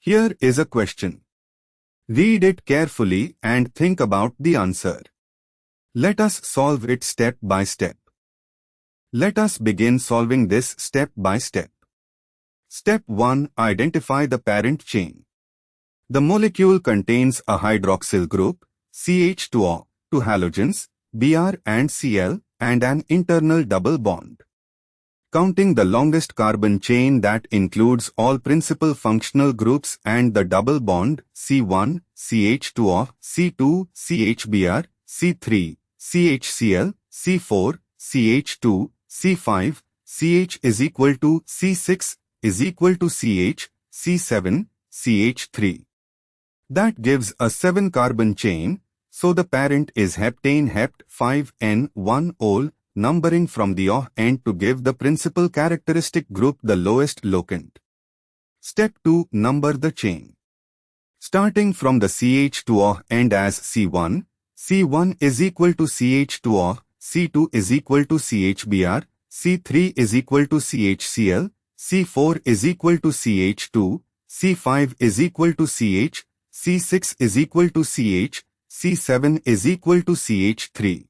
Here is a question. Read it carefully and think about the answer. Let us solve it step by step. Let us begin solving this step by step. Step 1. Identify the parent chain. The molecule contains a hydroxyl group, CH2O, two halogens, Br and Cl, and an internal double bond. Counting the longest carbon chain that includes all principal functional groups and the double bond C1, CH2O, C2, CHBr, C3, CHCl, C4, CH2, C5, CH is equal to C6 is equal to CH, C7, CH3. That gives a 7-carbon chain, so the parent is heptane hept 5N1-ol, numbering from the O end to give the principal characteristic group the lowest locant. Step 2. Number the chain. Starting from the CH2O end as C1, C1 is equal to CH2O, C2 is equal to CHBr, C3 is equal to CHCl, C4 is equal to CH2, C5 is equal to CH, C6 is equal to CH, C7 is equal to CH3.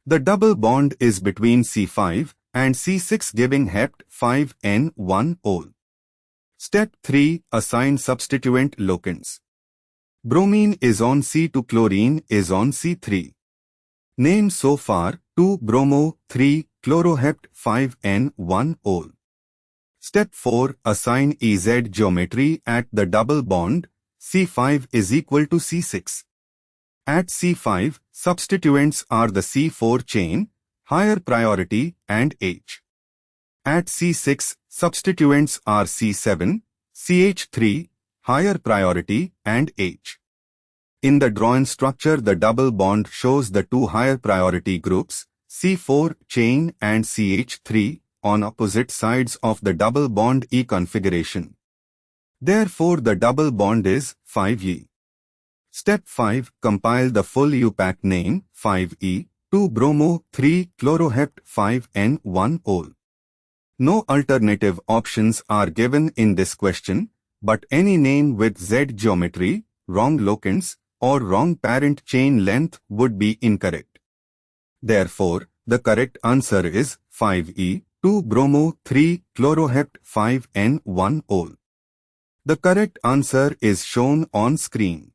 The double bond is between C5 and C6 giving hept 5N1-ol. Step 3. Assign substituent locants. Bromine is on C2, chlorine is on C3. Name so far 2-bromo, 3-chlorohept 5N1-ol. Step 4. Assign EZ geometry at the double bond, C5 is equal to C6. At C5, substituents are the C4 chain, higher priority, and H. At C6, substituents are C7, CH3, higher priority, and H. In the drawn structure, the double bond shows the two higher priority groups, C4 chain and CH3, on opposite sides of the double bond E configuration. Therefore, the double bond is 5E. Step 5. Compile the full IUPAC name 5E, 2-bromo, 3-chlorohept 5N1-ol. No alternative options are given in this question, but any name with Z geometry, wrong locants, or wrong parent chain length would be incorrect. Therefore, the correct answer is 5E, 2-bromo, 3-chlorohept 5N1-ol. The correct answer is shown on screen.